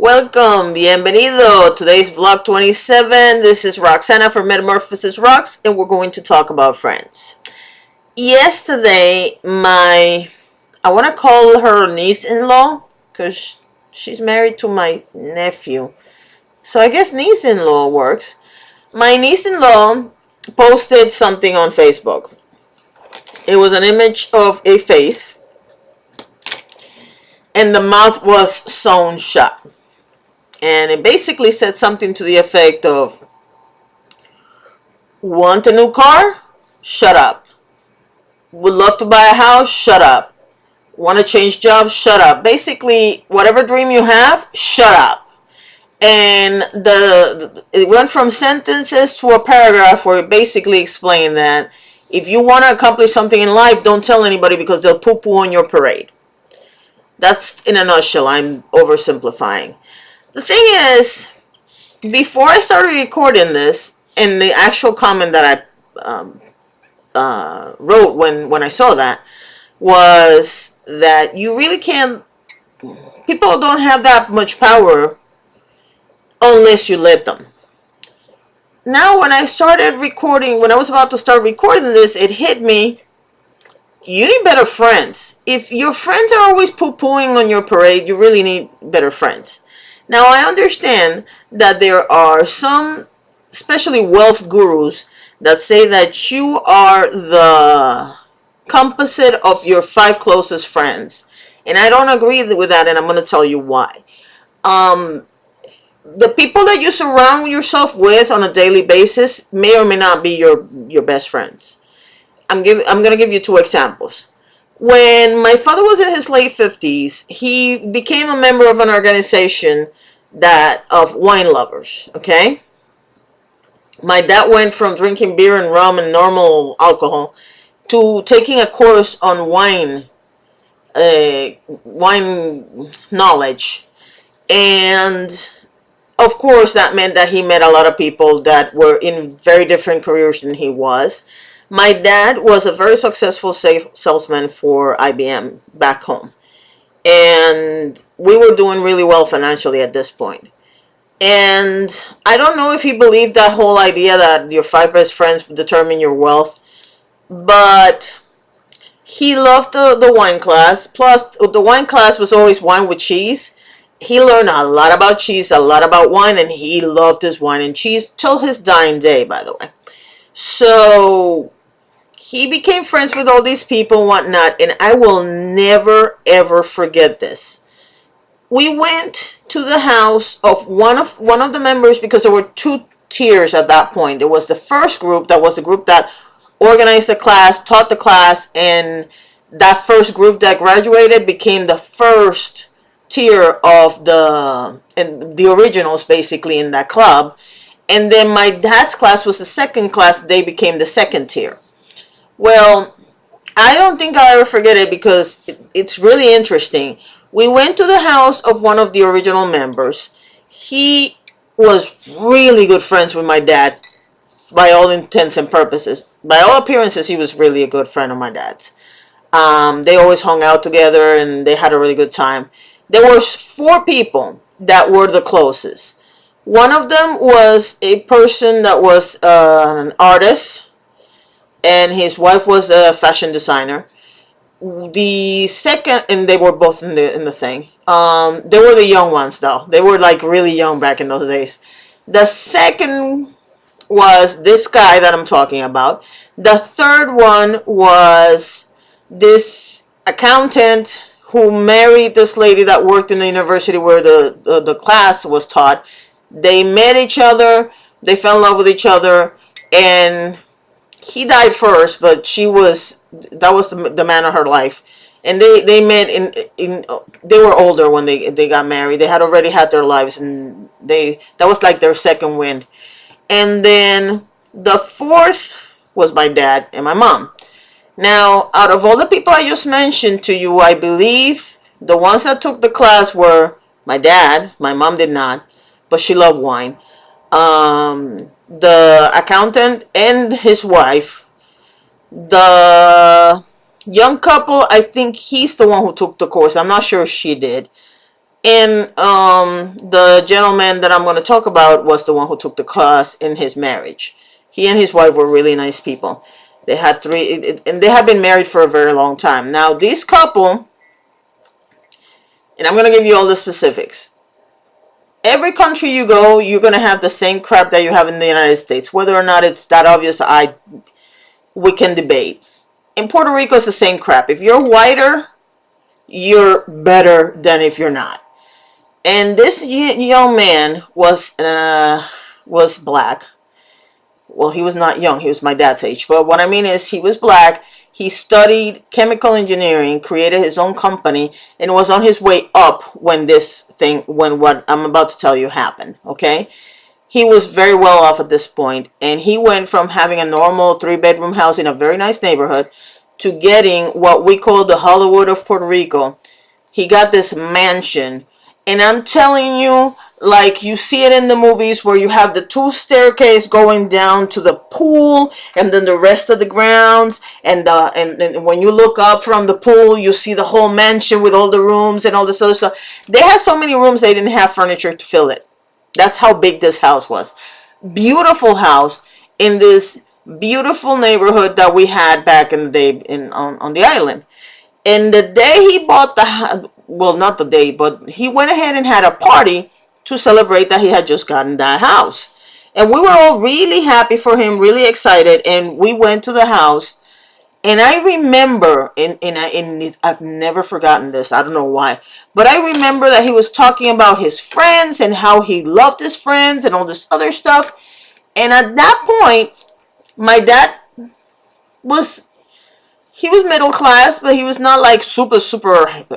Welcome, bienvenido. Today's vlog 27. This is Roxana from Metamorphosis Rocks, and we're going to talk about friends. Yesterday, I want to call her niece-in-law because she's married to my nephew. So I guess niece-in-law works. My niece-in-law posted something on Facebook. It was an image of a face, and the mouth was sewn shut. And it basically said something to the effect of, want a new car? Shut up. Would love to buy a house? Shut up. Want to change jobs? Shut up. Basically, whatever dream you have, shut up. And it went from sentences to a paragraph where it basically explained that if you want to accomplish something in life, don't tell anybody because they'll poo-poo on your parade. That's in a nutshell. I'm oversimplifying. The thing is, before I started recording this, and the actual comment that I wrote when I saw that was that you really can't, people don't have that much power unless you let them. Now when I started recording, when I was about to start recording this, it hit me, you need better friends. If your friends are always poo-pooing on your parade, you really need better friends. Now, I understand that there are some, especially wealth gurus, that say that you are the composite of your 5 closest friends. And I don't agree with that, and I'm going to tell you why. The people that you surround yourself with on a daily basis may or may not be your best friends. I'm going to give you 2 examples. When my father was in his late 50s, he became a member of an organization of wine lovers, okay? My dad went from drinking beer and rum and normal alcohol to taking a course on wine knowledge. And of course, that meant that he met a lot of people that were in very different careers than he was. My dad was a very successful salesman for IBM back home. And we were doing really well financially at this point. And I don't know if he believed that whole idea that your 5 best friends determine your wealth. But he loved the wine class. Plus, the wine class was always wine with cheese. He learned a lot about cheese, a lot about wine, and he loved his wine and cheese till his dying day, by the way. So he became friends with all these people and whatnot, and I will never ever forget this. We went to the house of one of the members because there were 2 tiers at that point. There was the first group, that was the group that organized the class, taught the class, and that first group that graduated became the first tier of the originals basically in that club. And then my dad's class was the second class. They became the second tier. Well, I don't think I'll ever forget it because it's really interesting. We went to the house of one of the original members. He was really good friends with my dad by all intents and purposes. By all appearances, he was really a good friend of my dad's. They always hung out together and they had a really good time. There were 4 people that were the closest. One of them was a person that was an artist, and his wife was a fashion designer. The second, and they were both in the thing. They were the young ones though. They were like really young back in those days. The second was this guy that I'm talking about. The third one was this accountant who married this lady that worked in the university where the class was taught. They met each other. They fell in love with each other, and he died first, but that was the man of her life. And they met they were older when they got married. They had already had their lives, and that was like their second wind. And then the fourth was my dad and my mom. Now, out of all the people I just mentioned to you, I believe the ones that took the class were my dad. My mom did not, but she loved wine. The accountant and his wife. The young couple, I think he's the one who took the course. I'm not sure if she did. And the gentleman that I'm going to talk about was the one who took the class in his marriage. He and his wife were really nice people. They had three, and they had been married for a very long time. Now, this couple, and I'm going to give you all the specifics. Every country you go, you're going to have the same crap that you have in the United States. Whether or not it's that obvious, we can debate. In Puerto Rico, it's the same crap. If you're whiter, you're better than if you're not. And this young man was black. Well, he was not young. He was my dad's age. But what I mean is, he was black. He studied chemical engineering, created his own company, and was on his way up when what I'm about to tell you happened. Okay? He was very well off at this point, and he went from having a normal 3-bedroom house in a very nice neighborhood to getting what we call the Hollywood of Puerto Rico. He got this mansion, and I'm telling you, like you see it in the movies where you have the 2 staircase going down to the pool, and then the rest of the grounds, and when you look up from the pool, you see the whole mansion with all the rooms and all this other stuff. They had so many rooms they didn't have furniture to fill it. That's how big this house was. Beautiful house in this beautiful neighborhood that we had back in the day on the island. And the day he bought well, not the day, but he went ahead and had a party to celebrate that he had just gotten that house. And we were all really happy for him, really excited. And we went to the house. And I remember, I've never forgotten this. I don't know why. But I remember that he was talking about his friends and how he loved his friends and all this other stuff. And at that point, my dad he was middle class, but he was not like super.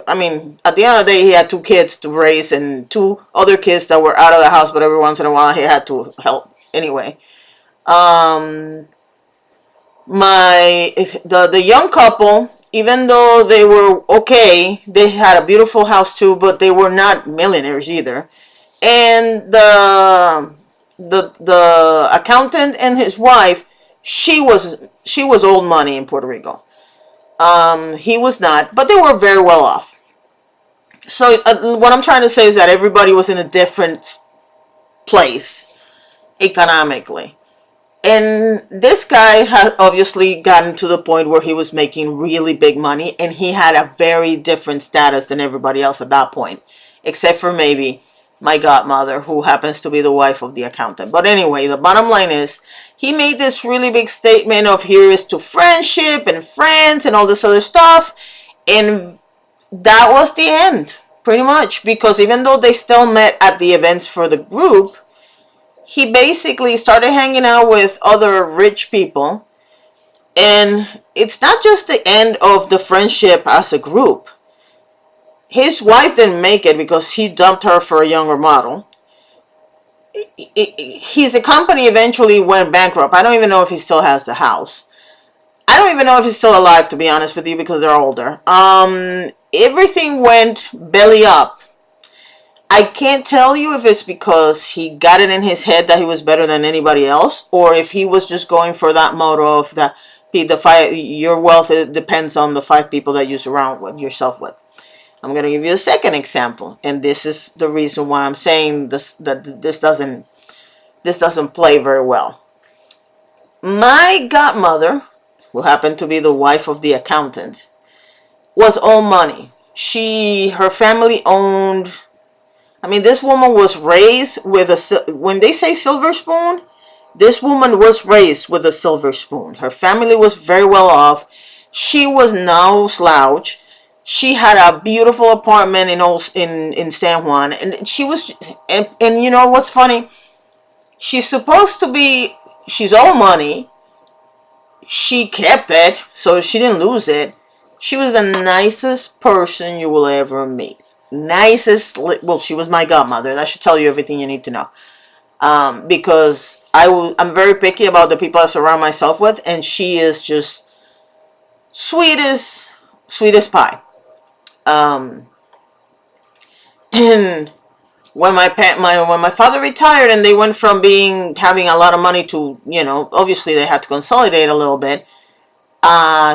I mean, at the end of the day, he had 2 kids to raise and 2 other kids that were out of the house, but every once in a while he had to help. Anyway, the young couple, even though they were okay, they had a beautiful house too, but they were not millionaires either. And the accountant and his wife, she was old money in Puerto Rico. He was not, but they were very well off. So what I'm trying to say is that everybody was in a different place economically. And this guy had obviously gotten to the point where he was making really big money, and he had a very different status than everybody else at that point, except for maybe my godmother, who happens to be the wife of the accountant. But anyway, the bottom line is, he made this really big statement of here is to friendship and friends and all this other stuff. And that was the end, pretty much. Because even though they still met at the events for the group, he basically started hanging out with other rich people. And it's not just the end of the friendship as a group. His wife didn't make it because he dumped her for a younger model. His company eventually went bankrupt. I don't even know if he still has the house. I don't even know if he's still alive, to be honest with you, because they're older. Everything went belly up. I can't tell you if it's because he got it in his head that he was better than anybody else, or if he was just going for that motto of your wealth depends on the 5 people that you surround yourself with. I'm going to give you a second example, and this is the reason why I'm saying this doesn't play very well. My godmother, who happened to be the wife of the accountant, was all money. Her family owned. I mean, this woman was raised with when they say silver spoon, this woman was raised with a silver spoon. Her family was very well off. She was no slouch. She had a beautiful apartment in San Juan, and she was, and you know what's funny? She's all money. She kept it, so she didn't lose it. She was the nicest person you will ever meet. Well, she was my godmother. That should tell you everything you need to know. Because I'm very picky about the people I surround myself with, and she is just sweet as pie. And when my father retired and they went from having a lot of money to, obviously they had to consolidate a little bit,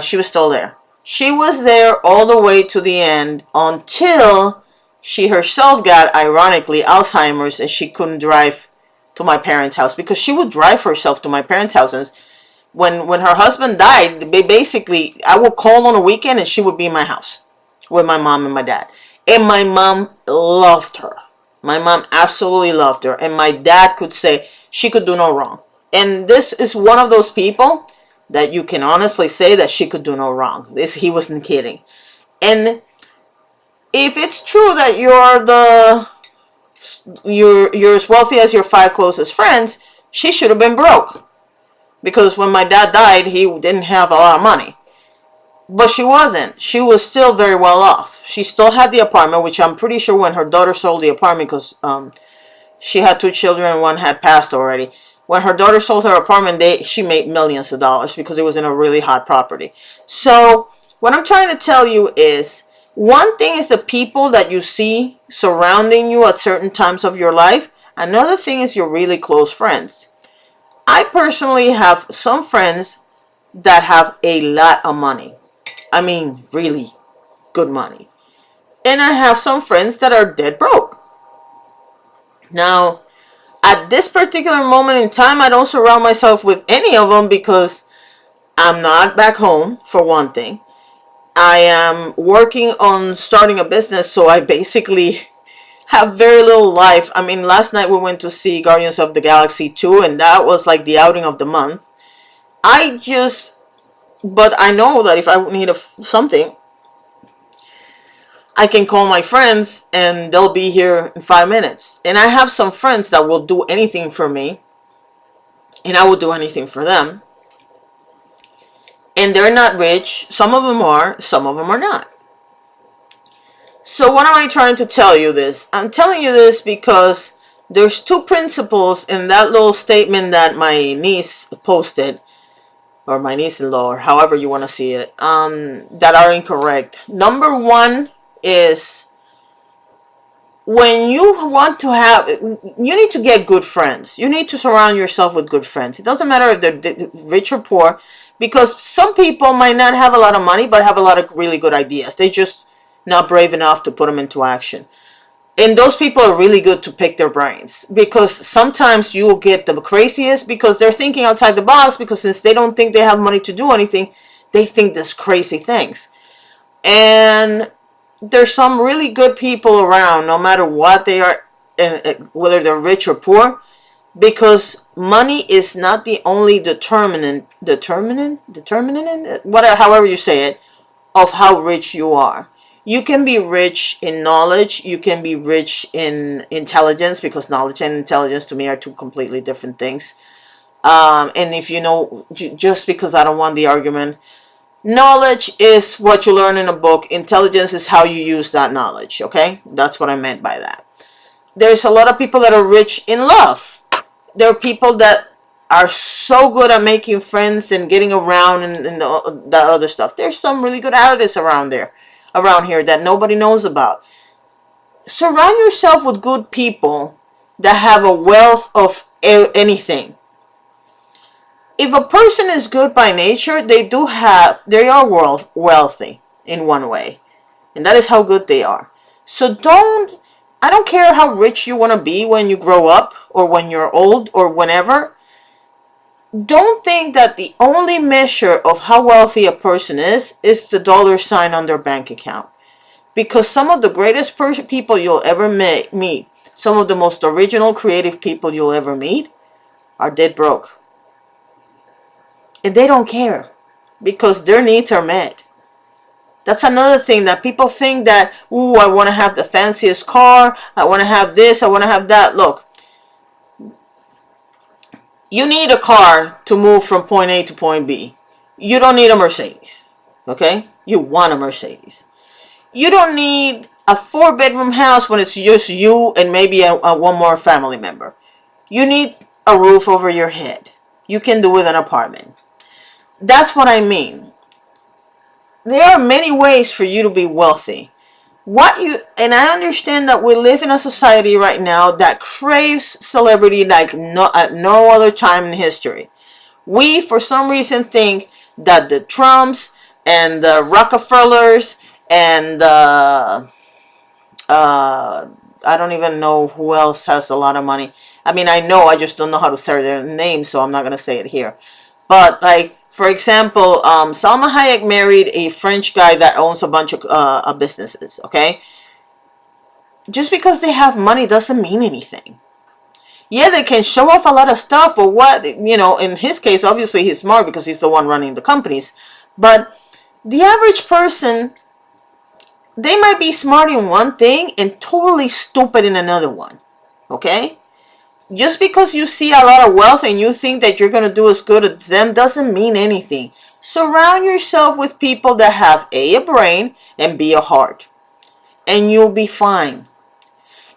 she was still there. She was there all the way to the end until She herself got, ironically, Alzheimer's, and she couldn't drive to my parents' house because she would drive herself to my parents' house. And when her husband died, basically, I would call on a weekend and she would be in my house with my mom and my dad. And my mom loved her. My mom absolutely loved her. And my dad could say she could do no wrong. And this is one of those people that you can honestly say that she could do no wrong. He wasn't kidding. And if it's true that you're as wealthy as your 5 closest friends, she should have been broke. Because when my dad died, he didn't have a lot of money. But she wasn't. She was still very well off. She still had the apartment, which I'm pretty sure when her daughter sold the apartment, because she had 2 children and one had passed already. When her daughter sold her apartment, she made millions of dollars because it was in a really hot property. So what I'm trying to tell you is, one thing is the people that you see surrounding you at certain times of your life. Another thing is your really close friends. I personally have some friends that have a lot of money. I mean, really good money. And I have some friends that are dead broke. Now, at this particular moment in time, I don't surround myself with any of them because I'm not back home, for one thing. I am working on starting a business, so I basically have very little life. I mean, last night we went to see Guardians of the Galaxy 2, and that was like the outing of the month. But I know that if I need something, I can call my friends and they'll be here in 5 minutes. And I have some friends that will do anything for me, and I will do anything for them. And they're not rich. Some of them are, some of them are not. So what am I trying to tell you this? I'm telling you this because there's 2 principles in that little statement that my niece posted, or my niece-in-law, or however you want to see it, that are incorrect. Number 1 is, when you want to have, you need to get good friends. You need to surround yourself with good friends. It doesn't matter if they're rich or poor, because some people might not have a lot of money but have a lot of really good ideas. They just not brave enough to put them into action. And those people are really good to pick their brains, because sometimes you will get the craziest because they're thinking outside the box, because since they don't think they have money to do anything, they think this crazy things. And there's some really good people around, no matter what they are, whether they're rich or poor, because money is not the only determinant, whatever, however you say it, of how rich you are. You can be rich in knowledge. You can be rich in intelligence, because knowledge and intelligence to me are 2 completely different things. And if you know, just because I don't want the argument, knowledge is what you learn in a book. Intelligence is how you use that knowledge. Okay? That's what I meant by that. There's a lot of people that are rich in love. There are people that are so good at making friends and getting around and that other stuff. There's some really good artists around here that nobody knows about. Surround yourself with good people that have a wealth of anything. If a person is good by nature, they are wealthy in one way, and that is how good they are. So I don't care how rich you want to be when you grow up, or when you're old, or whenever. Don't think that the only measure of how wealthy a person is the dollar sign on their bank account. Because some of the greatest people you'll ever meet, some of the most original, creative people you'll ever meet, are dead broke. And they don't care, because their needs are met. That's another thing, that people think that, ooh, I want to have the fanciest car, I want to have this, I want to have that. Look, you need a car to move from point A to point B. You don't need a Mercedes. Okay? You want a Mercedes. You don't need a 4-bedroom house when it's just you and maybe one more family member. You need a roof over your head. You can do with an apartment. That's what I mean. There are many ways for you to be wealthy. And I understand that we live in a society right now that craves celebrity like at no other time in history. We, for some reason, think that the Trumps and the Rockefellers and Uh, I don't even know who else has a lot of money. I mean, I know, I just don't know how to say their name, so I'm not going to say it here. But, like, for example, Salma Hayek married a French guy that owns a bunch of businesses, okay? Just because they have money doesn't mean anything. Yeah, they can show off a lot of stuff, but what, in his case, obviously he's smart because he's the one running the companies. But the average person, they might be smart in one thing and totally stupid in another one, okay? Just because you see a lot of wealth and you think that you're going to do as good as them doesn't mean anything. Surround yourself with people that have A, a brain, and B, a heart, and you'll be fine.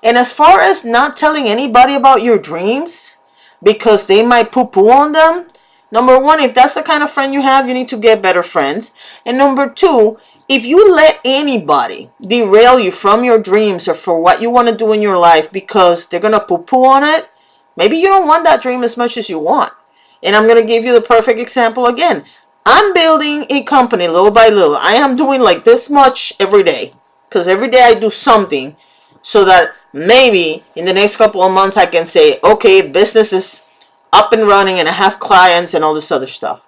And as far as not telling anybody about your dreams because they might poo-poo on them, number one, if that's the kind of friend you have, you need to get better friends. And number two, if you let anybody derail you from your dreams or for what you want to do in your life because they're going to poo-poo on it, maybe you don't want that dream as much as you want. And I'm going to give you the perfect example again. I'm building a company little by little. I am doing like this much every day because every day I do something so that maybe in the next couple of months I can say, okay, business is up and running and I have clients and all this other stuff.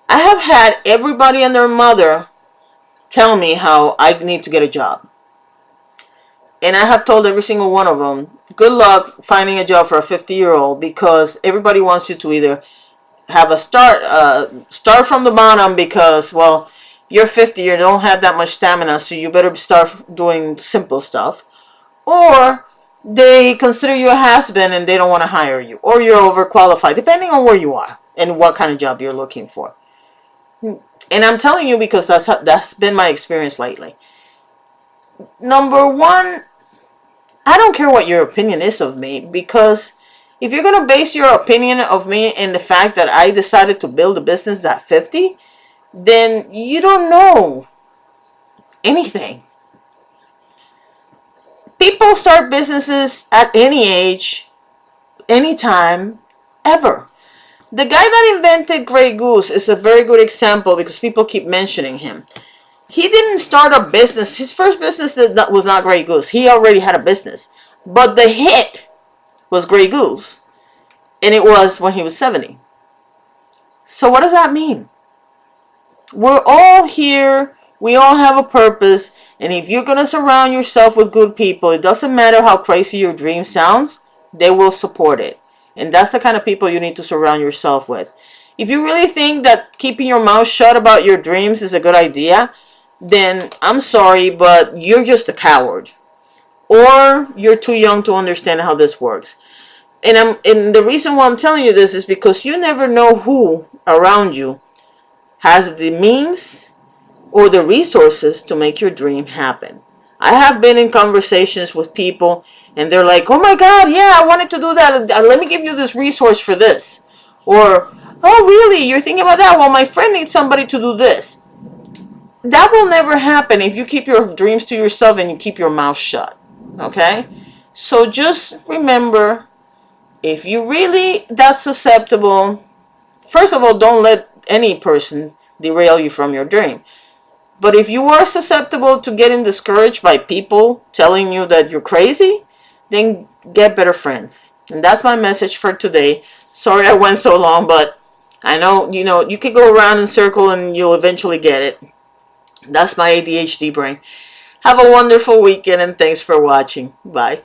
I have had everybody and their mother tell me how I need to get a job. And I have told every single one of them, good luck finding a job for a 50-year-old because everybody wants you to either have a start from the bottom because, well, you're 50, you don't have that much stamina, so you better start doing simple stuff. Or they consider you a has-been and they don't want to hire you. Or you're overqualified, depending on where you are and what kind of job you're looking for. And I'm telling you because that's been my experience lately. Number one, I don't care what your opinion is of me, because if you're going to base your opinion of me in the fact that I decided to build a business at 50, then you don't know anything. People start businesses at any age, anytime, ever. The guy that invented Grey Goose is a very good example because people keep mentioning him. He didn't start a business. His first business was not Grey Goose. He already had a business. But the hit was Grey Goose. And it was when he was 70. So what does that mean? We're all here. We all have a purpose. And if you're going to surround yourself with good people, it doesn't matter how crazy your dream sounds, they will support it. And that's the kind of people you need to surround yourself with. If you really think that keeping your mouth shut about your dreams is a good idea, then I'm sorry, but you're just a coward. Or you're too young to understand how this works. And the reason why I'm telling you this is because you never know who around you has the means or the resources to make your dream happen. I have been in conversations with people and they're like, oh my God, yeah, I wanted to do that. Let me give you this resource for this. Or, oh really, you're thinking about that? Well, my friend needs somebody to do this. That will never happen if you keep your dreams to yourself and you keep your mouth shut. Okay? So just remember, if you really that susceptible, first of all, don't let any person derail you from your dream. But if you are susceptible to getting discouraged by people telling you that you're crazy, then get better friends. And that's my message for today. Sorry I went so long, but I know, you can go around in circle and you'll eventually get it. That's my ADHD brain. Have a wonderful weekend and thanks for watching. Bye.